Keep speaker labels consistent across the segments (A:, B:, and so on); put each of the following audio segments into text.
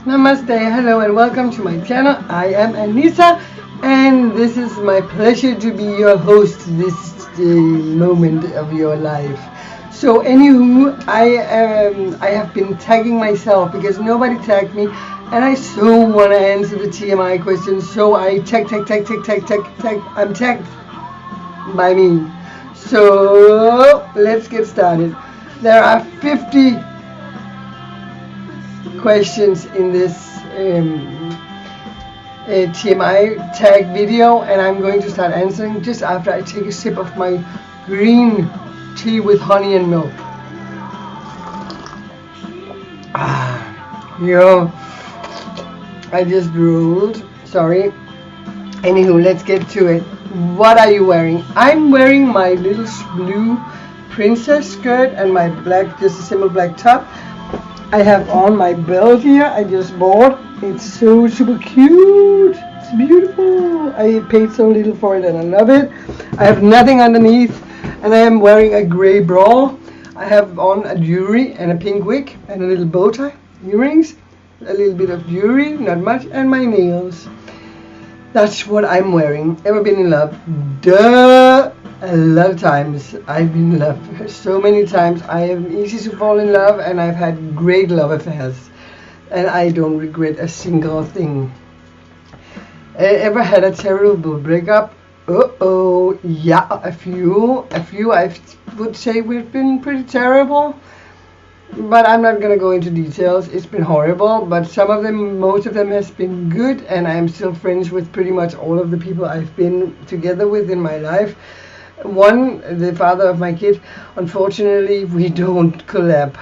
A: Namaste, hello and welcome to my channel. I am Anissa and this is my pleasure to be your host this moment of your life. So anywho, I have been tagging myself because nobody tagged me and I so want to answer the TMI questions, so I tag. I'm tagged by me. So let's get started. There are 50 questions in this TMI tag video, and I'm going to start answering just after I take a sip of my green tea with honey and milk. I just drooled. Sorry. Anywho, let's get to it. What are you wearing? I'm wearing my little blue princess skirt and my black, just a simple black top. I have on my belt here I just bought. It's so super cute. It's beautiful. I paid so little for it and I love it. I have nothing underneath and I am wearing a gray bra. I have on a jewelry and a pink wig and a little bow tie, earrings, a little bit of jewelry, not much, and my nails. That's what I'm wearing. Ever been in love? Duh! A lot of times I've been in love. So many times I am easy to fall in love and I've had great love affairs. And I don't regret a single thing. Ever had a terrible breakup? Yeah, a few I would say we've been pretty terrible. But I'm not gonna go into details. It's been horrible, but most of them has been good, and I'm still friends with pretty much all of the people I've been together with in my life. One, the father of my kid, unfortunately we don't collab,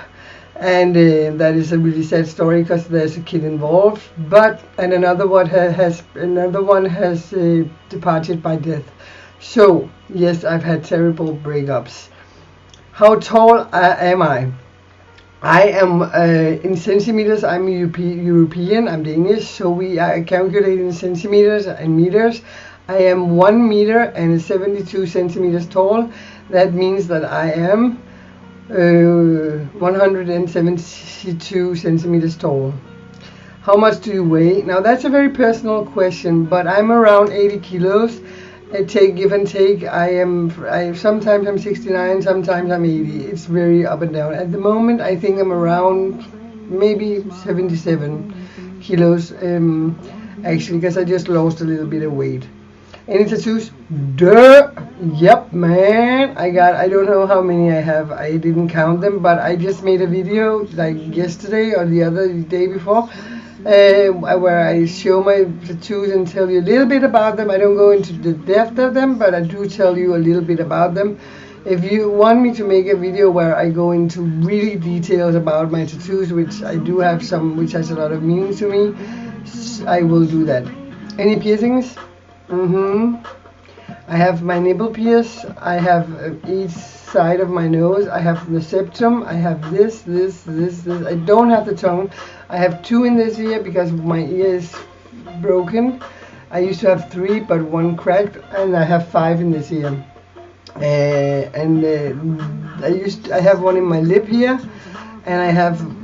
A: and that is a really sad story because there's a kid involved. And another one has departed by death. So yes, I've had terrible breakups. How tall am I? I am in centimeters. I'm European. I'm Danish, so we are calculating centimeters and meters. I am 1 meter and 72 centimeters tall. That means that I am 172 centimeters tall. How much do you weigh? Now that's a very personal question, but I'm around 80 kilos. Give and take. Sometimes I'm 69, sometimes I'm 80. It's very up and down. At the moment, I think I'm around maybe 77 kilos. Actually, because I just lost a little bit of weight. Any tattoos? Duh. Yep, man. I don't know how many I have. I didn't count them, but I just made a video like yesterday or the other day before. Where I show my tattoos and tell you a little bit about them. I don't go into the depth of them, but I do tell you a little bit about them. If you want me to make a video where I go into really details about my tattoos, which I do have some, which has a lot of meaning to me, I will do that. Any piercings? I have my nipple pierce. I have each side of my nose. I have the septum. I have this. I don't have the tongue. I have 2 in this ear because my ear is broken. I used to have 3, but 1 cracked, and I have 5 in this ear. I have 1 in my lip here, and I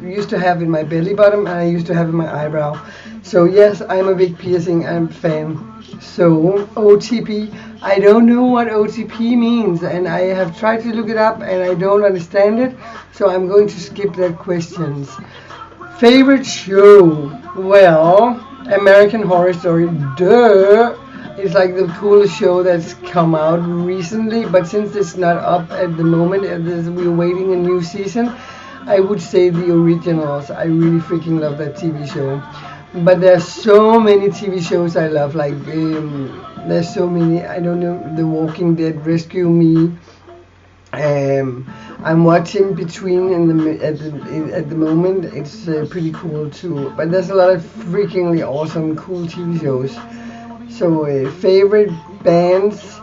A: used to have in my belly button, and I used to have in my eyebrow. So yes, I'm a big piercing fan. So OTP, I don't know what OTP means, and I have tried to look it up and I don't understand it, so I'm going to skip that questions. Favorite show? Well, American Horror Story. Duh! It's like the coolest show that's come out recently, but since it's not up at the moment, we're waiting a new season, I would say the originals. I really freaking love that TV show. But there's so many TV shows I love, like there's so many. I don't know, The Walking Dead, Rescue Me. I'm watching Between at the moment. It's pretty cool too. But there's a lot of freakingly awesome, cool TV shows. So favorite bands.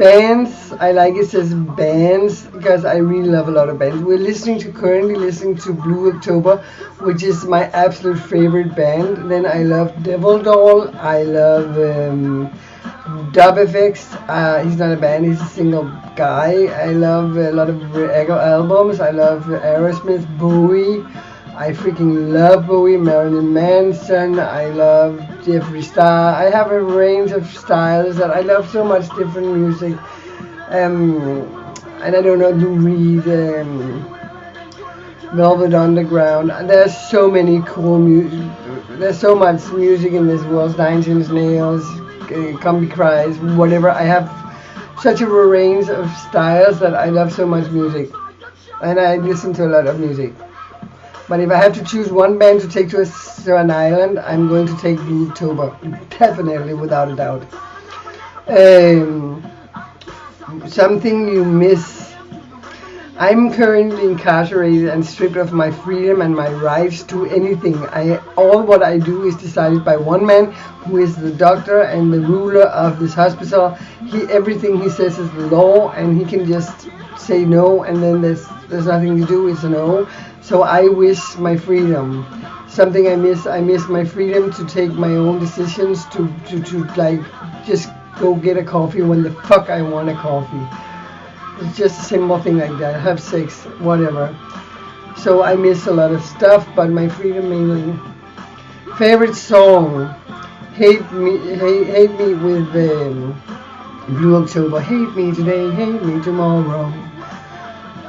A: I like it says bands because I really love a lot of bands. We're currently listening to Blue October, which is my absolute favorite band. Then I love Devil Doll. I love devixxi. He's not a band, he's a single guy. I love a lot of albums. I love Aerosmith, Bowie. I freaking love Bowie, Marilyn Manson. I love Jeffree Star. I have a range of styles that I love so much different music. And I don't know, Lou Reed, Velvet Underground. There's so many cool music. There's so much music in this world. Nine Inch Nails, Combi Cries, whatever. I have such a range of styles that I love so much music. And I listen to a lot of music. But if I have to choose one band to take to an island, I'm going to take Blue October. Definitely, without a doubt. Something you miss. I'm currently incarcerated and stripped of my freedom and my rights to anything. All what I do is decided by one man who is the doctor and the ruler of this hospital. Everything he says is the law, and he can just say no, and then there's nothing to do. It's a no. So I wish my freedom. Something I miss my freedom to take my own decisions, to like just go get a coffee when the fuck I want a coffee. It's just a simple thing like that. Have sex, whatever. So I miss a lot of stuff, but my freedom mainly. Favorite song? Hate Me with Blue October. Hate me today, hate me tomorrow.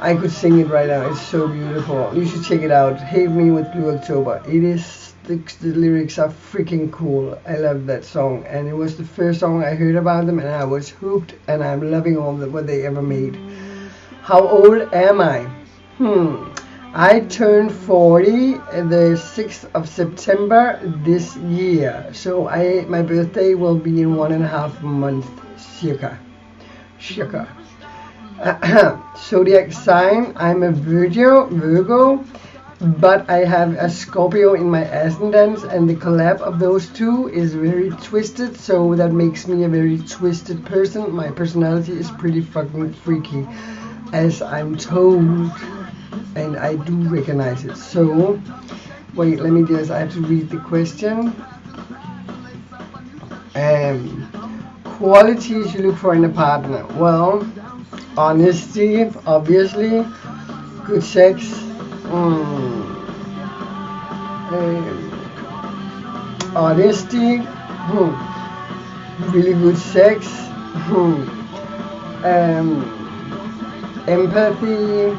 A: I could sing it right now. It's so beautiful. You should check it out. Hate Me with Blue October. It is. The lyrics are freaking cool. I love that song, and it was the first song I heard about them, and I was hooked, and I'm loving what they ever made. How old am I? I turned 40 the 6th of September this year, so my birthday will be in 1.5 months, circa. Zodiac sign, I'm a Virgo, but I have a Scorpio in my ascendant, and the collab of those two is very twisted, so that makes me a very twisted person. My personality is pretty fucking freaky, as I'm told, and I do recognize it. So, wait, I have to read the question. Qualities you look for in a partner. Well, honesty, obviously, good sex, honesty, really good sex, empathy.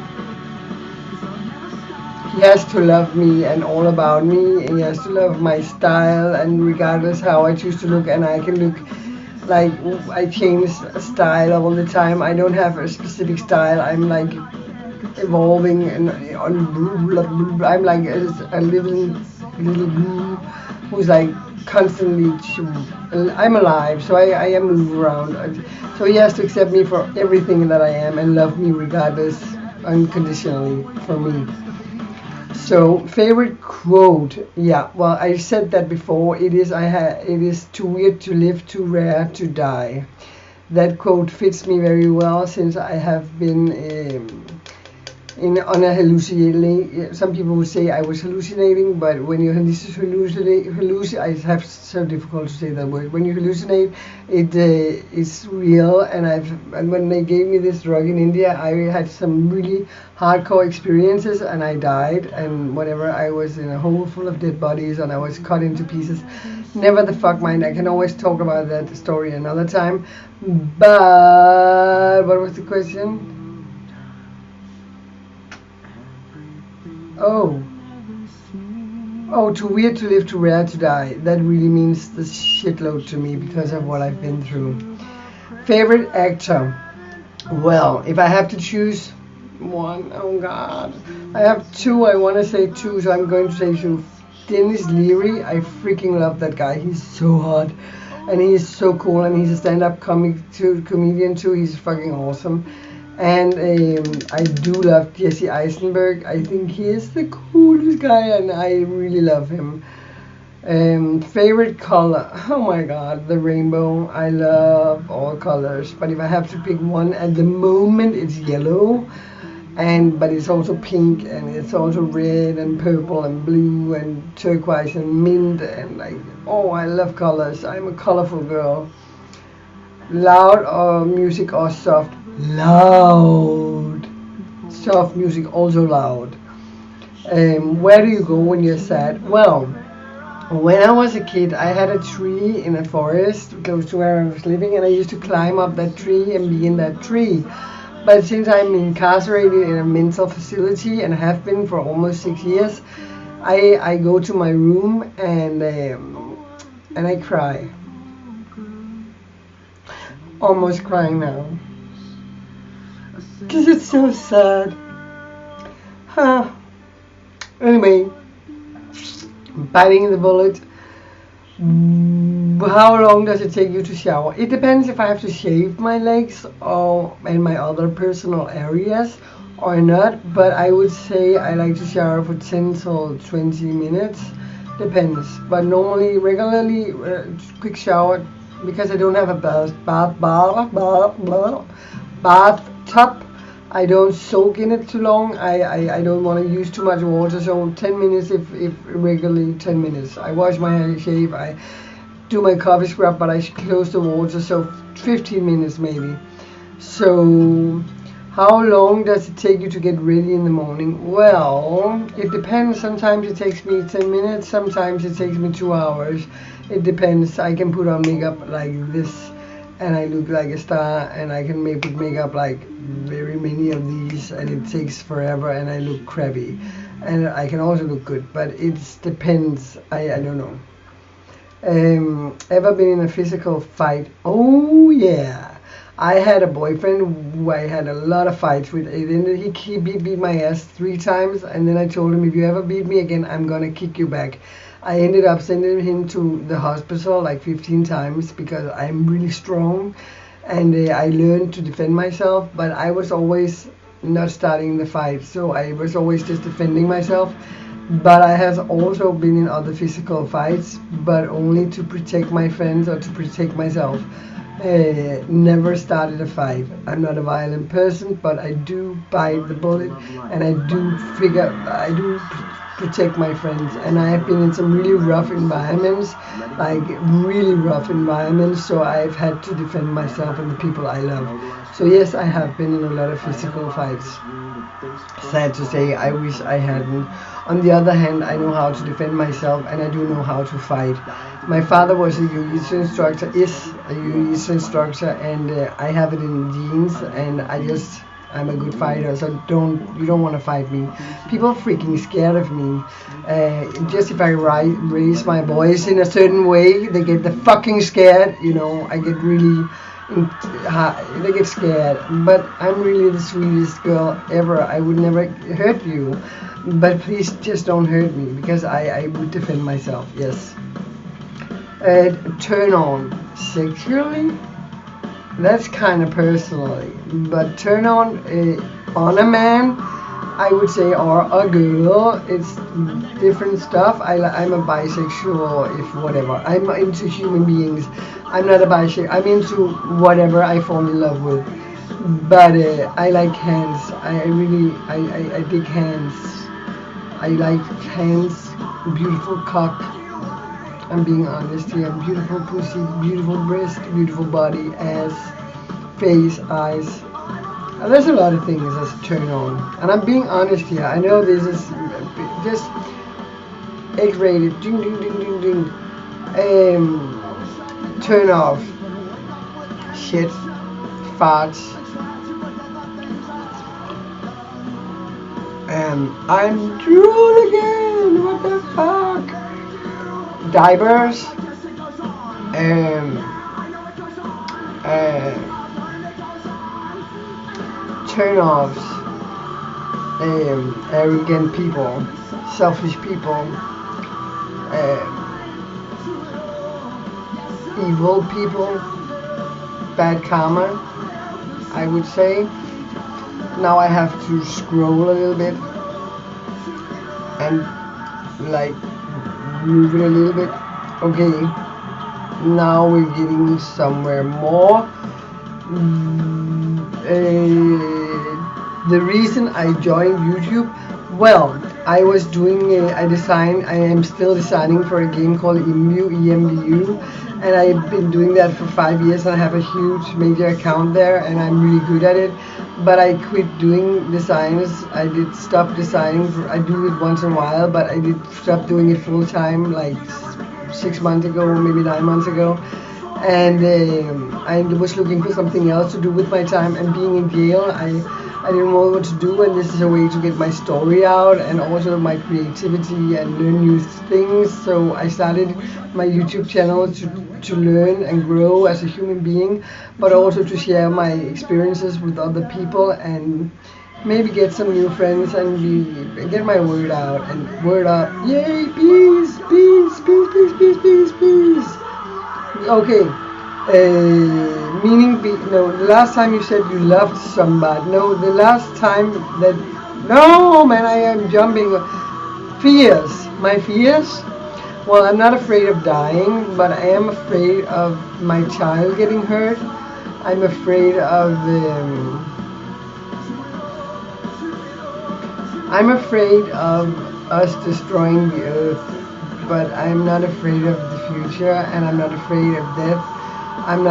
A: He has to love me and all about me. He has to love my style, and regardless how I choose to look, and I can look like I change style all the time. I don't have a specific style. I'm like evolving, and I'm like a living little blue who's like constantly. I'm alive, so I am moving around. So he has to accept me for everything that I am and love me regardless, unconditionally, for me. So, favorite quote? Yeah, well, I said that before. It is too weird to live, too rare to die. That quote fits me very well, since I have been on a hallucination. Some people would say I was hallucinating, but when you hallucinate, I have so difficult to say that word. When you hallucinate, it is real. And when they gave me this drug in India, I had some really hardcore experiences, and I died, and whatever. I was in a hole full of dead bodies, and I was cut into pieces. Never the fuck mind. I can always talk about that story another time. But what was the question? Oh, too weird to live, too rare to die. That really means the shitload to me because of what I've been through. Favorite actor? Well, if I have to choose one, oh god. I have two, I want to say two, so I'm going to say two. Dennis Leary, I freaking love that guy. He's so hot, and he's so cool, and he's a stand-up comedian too. He's fucking awesome. And I do love Jesse Eisenberg. I think he is the coolest guy, and I really love him. Favorite color? Oh my god, the rainbow. I love all colors, but if I have to pick one at the moment, it's yellow. But it's also pink, and it's also red and purple and blue and turquoise and mint, and I love colors. I'm a colorful girl. Loud or music or soft? Loud. Soft music, also loud. Where do you go when you're sad? Well, when I was a kid, I had a tree in a forest close to where I was living, and I used to climb up that tree and be in that tree. But since I'm incarcerated in a mental facility and have been for almost 6 years, I go to my room and I cry. Almost crying now. Because it's so sad. Huh. Anyway, biting the bullet. How long does it take you to shower? It depends if I have to shave my legs and my other personal areas or not, but I would say I like to shower for 10 to 20 minutes. Depends, but normally, regularly, quick shower, because I don't have a bathtub. I don't soak in it too long. I don't want to use too much water, so 10 minutes if regularly 10 minutes. I wash my hair, shave, I do my coffee scrub, but I close the water, so 15 minutes maybe. So how long does it take you to get ready in the morning? Well, it depends. Sometimes it takes me 10 minutes, sometimes it takes me 2 hours. It depends. I can put on makeup like this and I look like a star, and I can put makeup like very many of these and it takes forever and I look crappy. And I can also look good, but it depends. I don't know. Ever been in a physical fight? Oh yeah. I had a boyfriend who I had a lot of fights with. He beat my ass 3 times, and then I told him, if you ever beat me again, I'm gonna kick you back. I ended up sending him to the hospital like 15 times because I'm really strong, and I learned to defend myself, but I was always not starting the fight, so I was always just defending myself. But I have also been in other physical fights, but only to protect my friends or to protect myself. Never started a fight. I'm not a violent person, but I do bite the bullet, and I do protect my friends. And I have been in some really rough environments, so I've had to defend myself and the people I love. So yes, I have been in a lot of physical fights. Sad to say, I wish I hadn't. On the other hand, I know how to defend myself, and I do know how to fight. My father was a jiu-jitsu instructor, and I have it in genes, and I'm a good fighter, so you don't want to fight me. People are freaking scared of me. Just if I raise my voice in a certain way, they get the fucking scared. I get really, they get scared. But I'm really the sweetest girl ever. I would never hurt you, but please just don't hurt me, because I would defend myself. Yes. Turn on sexually? That's kind of personally, but turn on a man, I would say, or a girl, it's different stuff. I'm a bisexual, if whatever. I'm into human beings. I'm not a bisexual. I'm into whatever I fall in love with. But I like hands. I dig hands. I like hands, beautiful cock. I'm being honest here. Beautiful pussy, beautiful breast, beautiful body, ass, face, eyes. There's a lot of things that's turn on. And I'm being honest here. I know this is just X-rated. Ding, ding, ding, ding, ding. Turn off. Shit. Farts. I'm drool again. What the fuck? Diapers, turn-offs, arrogant people, selfish people, evil people, bad karma, I would say. Now I have to scroll a little bit and move it a little bit. Okay, now we're getting somewhere more. The reason I joined YouTube, well, I was doing I am still designing for a game called EMBU, and I've been doing that for 5 years, and I have a huge major account there, and I'm really good at it. But I quit doing designs. I did stop designing. I do it once in a while, but I did stop doing it full time like 6 months ago, maybe 9 months ago. And I was looking for something else to do with my time. And being in jail, I didn't know what to do, and this is a way to get my story out and also my creativity and learn new things. So I started my YouTube channel to learn and grow as a human being, but also to share my experiences with other people and maybe get some new friends and get my word out and word up. Yay, peace, peace, peace, peace, peace, peace, peace. Okay. No, the last time you said you loved somebody. No, the last time that. No, man, I am jumping. Fears. My fears? Well, I'm not afraid of dying, but I am afraid of my child getting hurt. I'm afraid of. I'm afraid of us destroying the earth, but I'm not afraid of the future, and I'm not afraid of death. I'm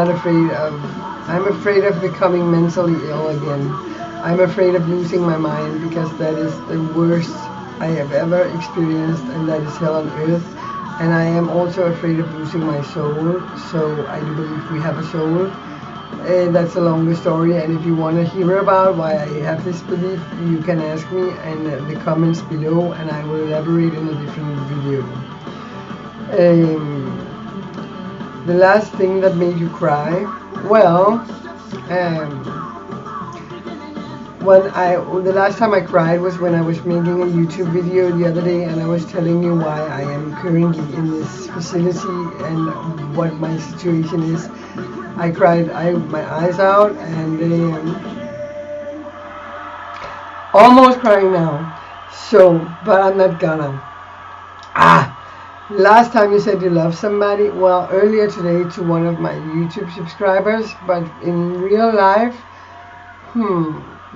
A: afraid of becoming mentally ill again. I'm afraid of losing my mind because that is the worst I have ever experienced, and that is hell on earth. And I am also afraid of losing my soul. So I do believe we have a soul. That's a longer story, and if you want to hear about why I have this belief, you can ask me in the comments below, and I will elaborate in a different video. The last thing that made you cry? Well, the last time I cried was when I was making a YouTube video the other day, and I was telling you why I am currently in this facility and what my situation is. I cried my eyes out, and almost crying now. So, but I'm not gonna. Last time you said you love somebody? Well, earlier today to one of my YouTube subscribers, but in real life,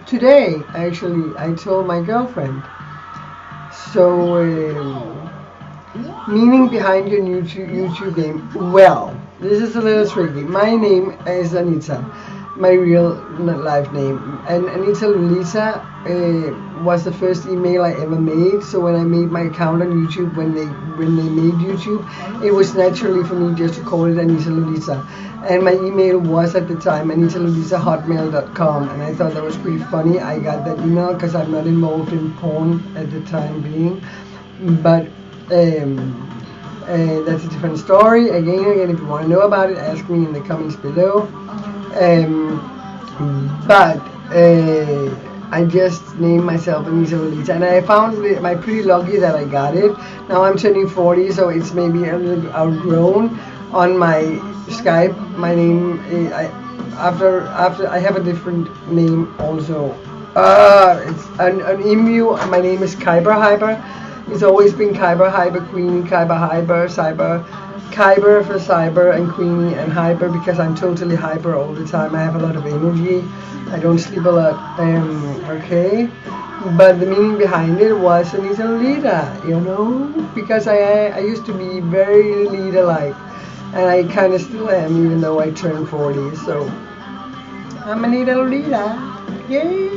A: today actually I told my girlfriend. So, meaning behind your YouTube name? Well, this is a little tricky. My name is Anita, my real life name, and Anita Lolita was the first email I ever made. So when I made my account on YouTube, when they made YouTube, it was naturally for me just to call it Anita Lolita. And my email was at the time anitalolita@hotmail.com, and I thought that was pretty funny. I got that email because I'm not involved in porn at the time being, but that's a different story. Again, if you want to know about it, ask me in the comments below. But I just named myself Anita Lolita, and I found I'm pretty lucky that I got it. Now I'm turning 40, so it's maybe a little outgrown. On my Skype, my name after I have a different name also. It's an emu. My name is Kyber Hyper. It's always been Kyber Hyper Queenie, Kyber Hyper, Cyber, Kyber for Cyber, and Queenie, and Hyper because I'm totally hyper all the time. I have a lot of energy. I don't sleep a lot. Okay. But the meaning behind it was Anita Lolita, because I used to be very Lolita-like, and I kind of still am, even though I turned 40. So I'm Anita Lolita. Yay!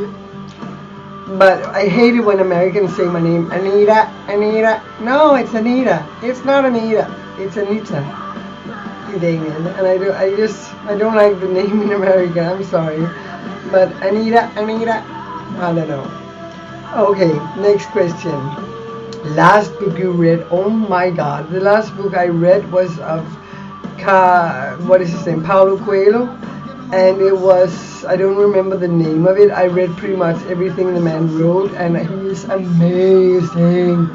A: But I hate it when Americans say my name, Anita. No, it's Anita. It's not Anita. It's Anita. Dang it. And I don't like the name in America. I'm sorry. But Anita. I don't know. Okay, next question. Last book you read? Oh my God. The last book I read was of what is his name? Paulo Coelho. And it was, I don't remember the name of it. I read pretty much everything the man wrote, and he is amazing.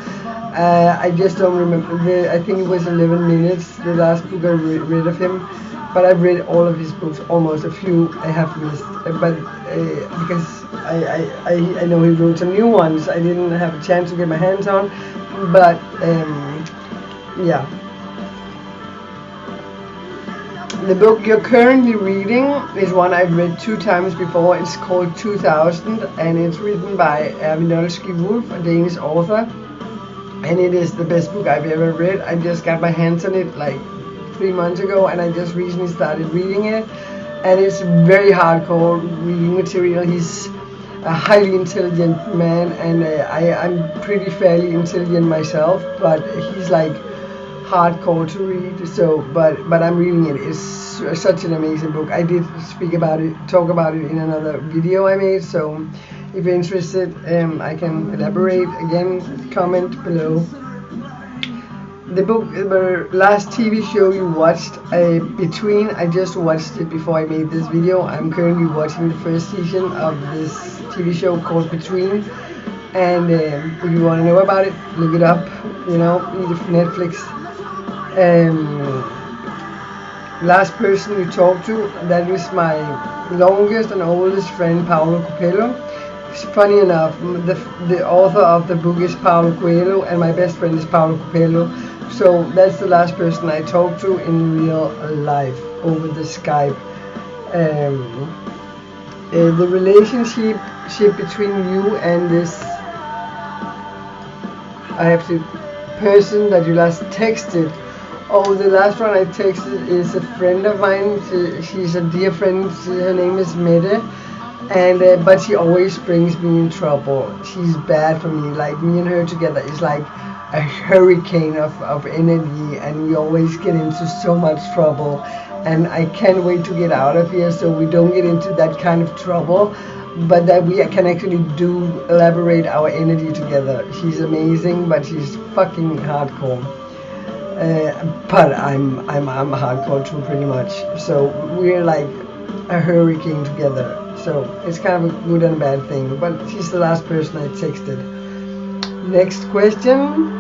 A: I just don't remember. I think it was 11 minutes, the last book I read of him. But I've read all of his books, almost. A few I have missed. But because I know he wrote some new ones, I didn't have a chance to get my hands on. But yeah. The book you're currently reading is one I've read 2 times before. It's called 2000, and it's written by Realllllly, a Danish author. and it is the best book I've ever read. I just got my hands on it like 3 months ago, and I just recently started reading it, and it's very hardcore reading material. He's a highly intelligent man, and I'm pretty fairly intelligent myself, but he's like hardcore to read. So, but I'm reading it. It's such an amazing book. I did talk about it in another video I made. So, if you're interested, I can elaborate again. Comment below. The last TV show you watched, Between, I just watched it before I made this video. I'm currently watching the first season of this TV show called Between, and if you want to know about it, look it up, either Netflix. Last person you talked to, that is my longest and oldest friend, Paulo Coelho. Funny enough, the author of the book is Paulo Coelho, and my best friend is Paulo Coelho. So that's the last person I talked to in real life over the Skype. The relationship between you and this person that you last texted. Oh, the last one I texted is a friend of mine. She's a dear friend. Her name is Mette. And but she always brings me in trouble. She's bad for me. Like, me and her together is like a hurricane of energy, and we always get into so much trouble, and I can't wait to get out of here so we don't get into that kind of trouble, but that we can actually elaborate our energy together. She's amazing, but she's fucking hardcore. But I'm hardcore too, pretty much. So we're like a hurricane together. So it's kind of a good and bad thing. But she's the last person I texted. Next question.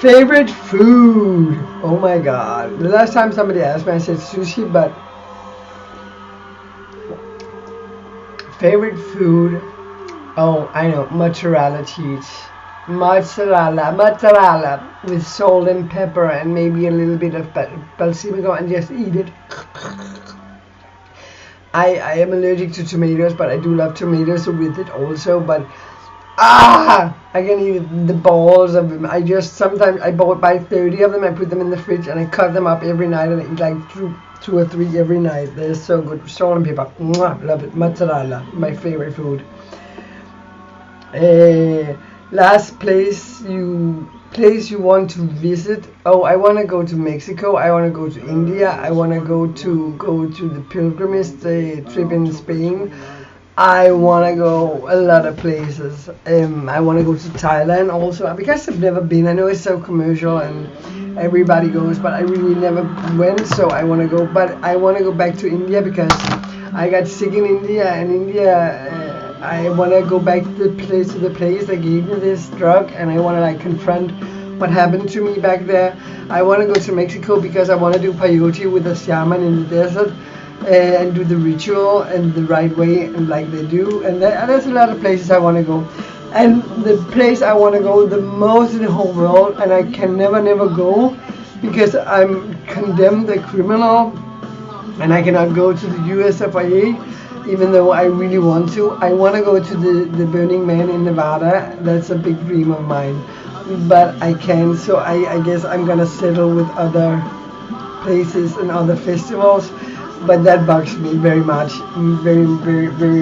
A: Favorite food? Oh my god. The last time somebody asked me, I said sushi, but favorite food? Oh, I know, mozzarella cheese. Mozzarella with salt and pepper and maybe a little bit of balsamico, and just eat it. I am allergic to tomatoes, but I do love tomatoes with it also, but I can eat the balls of them. Sometimes I buy 30 of them, I put them in the fridge, and I cut them up every night, and I eat like two or three every night. They're so good. Salt and pepper. Mwah, love it. Mozzarella, my favorite food. Last place you want to visit? Oh, I want to go to Mexico. I want to go to India. I want to go to the pilgrimage trip in Spain. I want to go a lot of places. I want to go to Thailand also, because I've never been. I know it's so commercial and everybody goes, but I really never went, so I want to go. But I want to go back to India because I got sick in India, and I want to go back to the place that gave me this drug, and I want to like confront what happened to me back there. I want to go to Mexico because I want to do peyote with a shaman in the desert, and do the ritual and the right way, and like they do. And there's a lot of places I want to go. And the place I want to go the most in the whole world, and I can never go because I'm condemned a criminal, and I cannot go to the USFIA, even though I really want to. I want to go to the Burning Man in Nevada. That's a big dream of mine, but I can't. So I guess I'm gonna settle with other places and other festivals. But that bugs me very much, very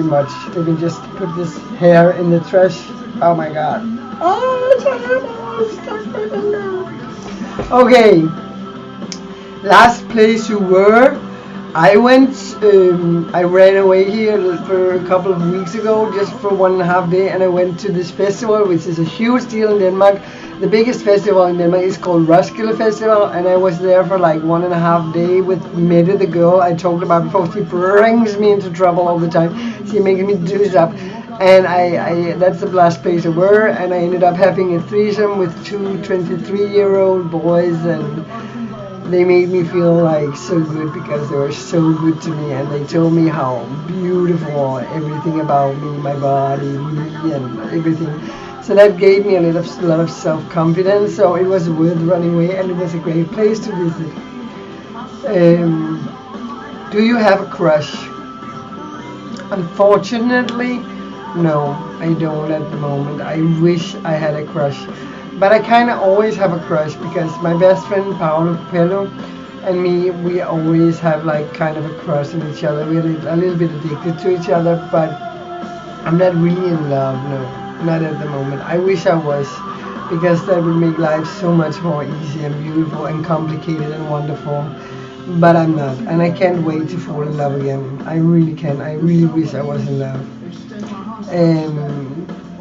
A: much. Let me just put this hair in the trash. Oh my god. Oh, it's terrible. Okay. Last place you were? I went, I ran away here for a couple of weeks ago, just for 1.5 days, and I went to this festival, which is a huge deal in Denmark. The biggest festival in Denmark is called Roskilde Festival, and I was there for like 1.5 days with Mette, the girl I talked about before. She brings me into trouble all the time. She makes me do stuff, and that's the last place I were, and I ended up having a threesome with two 23-year-old boys, and they made me feel like so good because they were so good to me, and they told me how beautiful everything about me, my body, me, and everything. So that gave me a lot of self-confidence, so it was worth running away, and it was a great place to visit. Do you have a crush? Unfortunately, no. I don't at the moment. I wish I had a crush. But I kind of always have a crush because my best friend Paolo Pello and me, we always have like kind of a crush on each other. We're a little bit addicted to each other, but I'm not really in love, no, not at the moment. I wish I was, because that would make life so much more easy and beautiful and complicated and wonderful. But I'm not, and I can't wait to fall in love again. I really can. I really wish I was in love.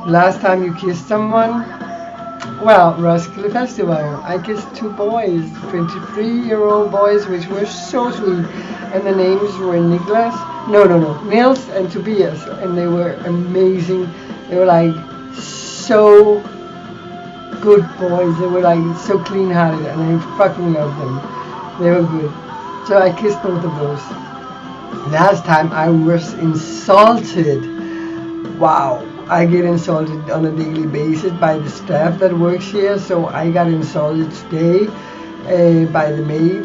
A: Last time you kissed someone? Well, Roskilde Festival. I kissed two boys, 23-year-old boys, which were so sweet. And the names were Nils and Tobias. And they were amazing. They were like so good boys. They were like so clean-hearted, and I fucking loved them. They were good. So I kissed both of those. Last time I was insulted. Wow. I get insulted on a daily basis by the staff that works here, so I got insulted today by the maid,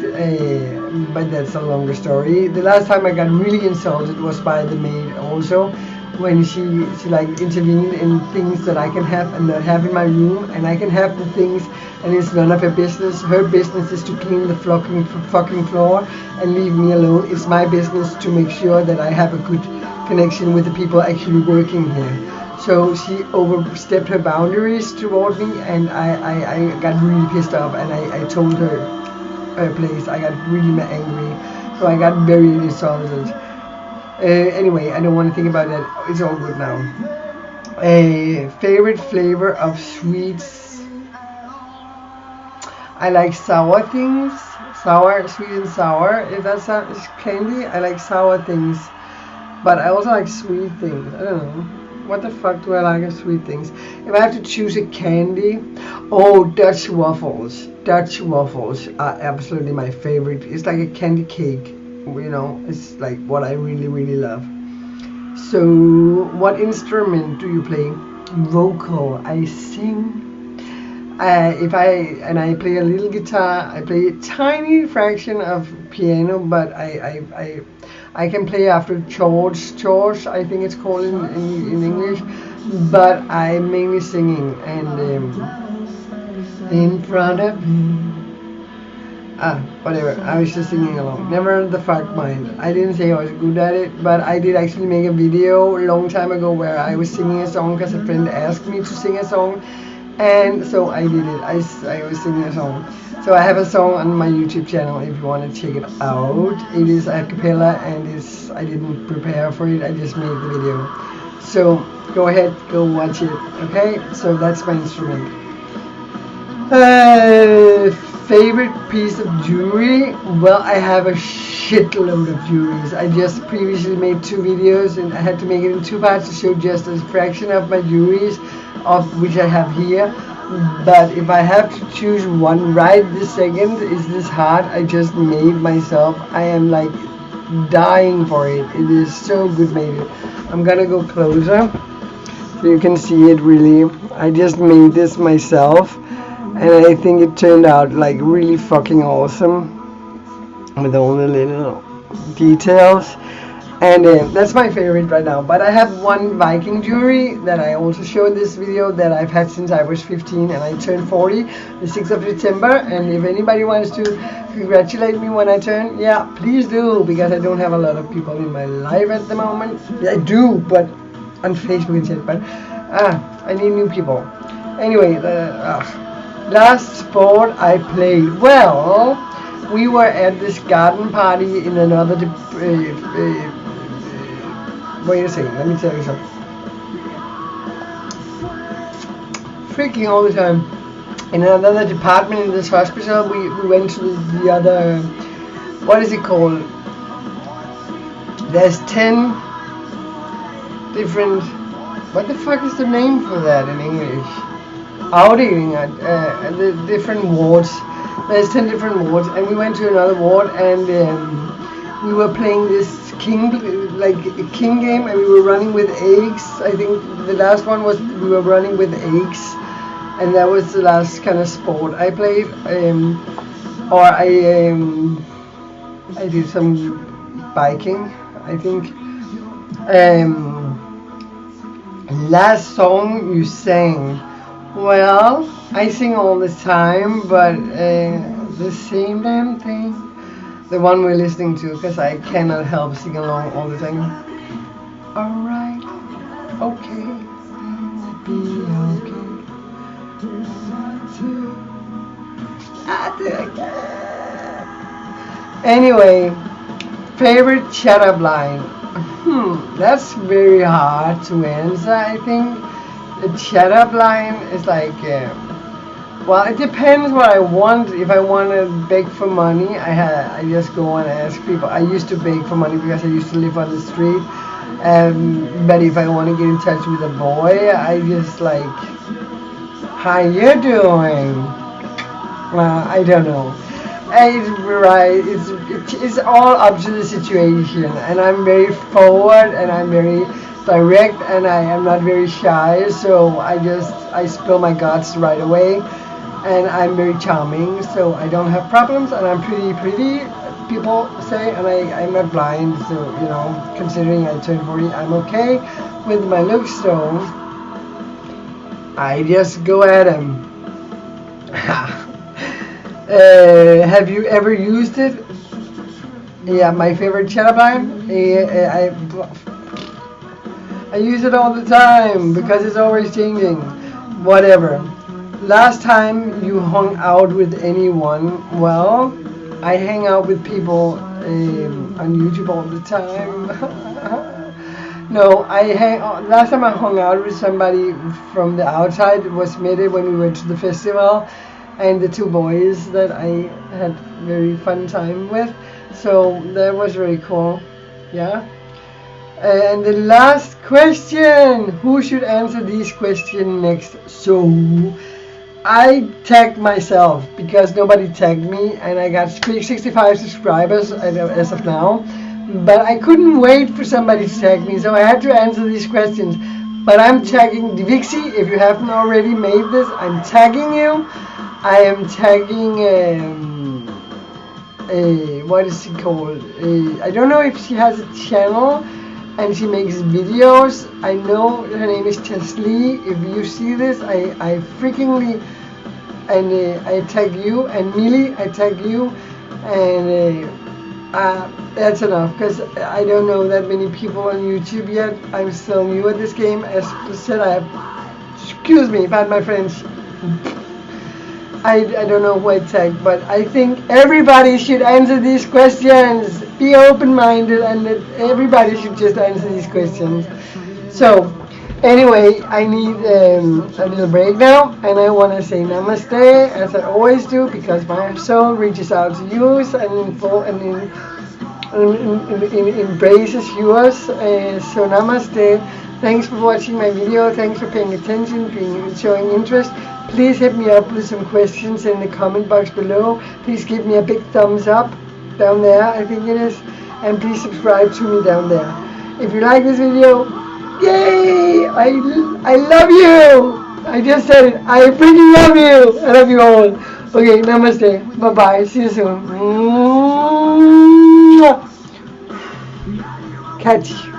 A: but that's a longer story. The last time I got really insulted was by the maid also, when she like intervened in things that I can have and not have in my room, and I can have the things and it's none of her business. Her business is to clean the fucking floor and leave me alone. It's my business to make sure that I have a good connection with the people actually working here. So she overstepped her boundaries toward me, and I got really pissed off, and I told her place. I got really angry, so I got very insulted. Anyway, I don't want to think about that. It's all good now. Favorite flavor of sweets? I like sour things. Sour, sweet and sour. If that's candy, I like sour things. But I also like sweet things. I don't know. What the fuck do I like of sweet things? If I have to choose a candy, Dutch waffles. Dutch waffles are absolutely my favorite. It's like a candy cake, you know. It's like what I really, really love. So, what instrument do you play? Vocal. I sing. I play a little guitar. I play a tiny fraction of piano, but I can play after chords, I think it's called in English, but I'm mainly singing, and in front of me, whatever, I was just singing along, never the fuck mind. I didn't say I was good at it, but I did actually make a video a long time ago where I was singing a song because a friend asked me to sing a song, and so I did it. I was singing a song. So I have a song on my YouTube channel if you want to check it out. It is a cappella, and I didn't prepare for it, I just made the video. So go ahead, go watch it, okay? So that's my instrument. Favorite piece of jewelry? Well, I have a shitload of jewelries. I just previously made 2 videos, and I had to make it in 2 parts to show just a fraction of my jewelries, of which I have here. But if I have to choose one right this second, is this hard? I just made myself. I am like dying for it. It is so good made. I'm gonna go closer so you can see it really. I just made this myself, and I think it turned out like really fucking awesome with all the little details. And that's my favorite right now. But I have one Viking jewelry that I also show in this video that I've had since I was 15, and I turned 40 the 6th of December. And if anybody wants to congratulate me when I turn, yeah, please do, because I don't have a lot of people in my life at the moment. Yeah, I do, but on Facebook and shit. But I need new people. Anyway, last sport I played. Well, we were at this garden party in another wait a second, let me tell you something. Freaking all the time. In another department in this hospital, we went to the other, what is it called? There's 10 different, what the fuck is the name for that in English? Afdeling at the different wards. There's 10 different wards, and we went to another ward, and we were playing this king game, and we were running with eggs. I think the last one was we were running with eggs, and that was the last kind of sport I played. I did some biking, I think. Last song you sang. Well, I sing all the time, but the same damn thing. The one we're listening to, because I cannot help sing along all the time. Alright, okay, be okay. Anyway, favorite shut up line. That's very hard to answer. I think the shut up line is like, well, it depends what I want. If I want to beg for money, I just go and ask people. I used to beg for money because I used to live on the street. But if I want to get in touch with a boy, I just like, how you doing? I don't know. It's right. It's all up to the situation, and I'm very forward, and I'm very direct, and I am not very shy. So I spill my guts right away, and I'm very charming. So I don't have problems, and I'm pretty. People say, and I'm not blind. So considering I turned 40, I'm okay with my looks. So I just go at them. Have you ever used it? Yeah, my favorite chat line. I use it all the time because it's always changing. Whatever. Last time you hung out with anyone? Well, I hang out with people on YouTube all the time. No, last time I hung out with somebody from the outside was maybe when we went to the festival. And the two boys that I had very fun time with, so that was very cool. Yeah. And the last question: who should answer this question next? So I tagged myself because nobody tagged me, and I got 65 subscribers as of now. But I couldn't wait for somebody to tag me, so I had to answer these questions. But I'm tagging devixxi. If you haven't already made this, I'm tagging you. I am tagging what is she called? I don't know if she has a channel and she makes videos. I know her name is Chesley. If you see this, I freakingly and I tag you, and Millie, I tag you, and that's enough because I don't know that many people on YouTube yet. I'm still new at this game. As I said, excuse me, bad my friends. I don't know who I tagged, but I think everybody should answer these questions. Be open-minded, and everybody should just answer these questions. So, anyway, I need a little break now, and I want to say namaste, as I always do, because my soul reaches out to you and embraces yours. So, namaste. Thanks for watching my video. Thanks for paying attention, showing interest. Please hit me up with some questions in the comment box below. Please give me a big thumbs up down there, I think it is. And please subscribe to me down there. If you like this video, yay! I love you! I just said it. I freaking love you! I love you all. Okay, namaste. Bye-bye. See you soon. Catch.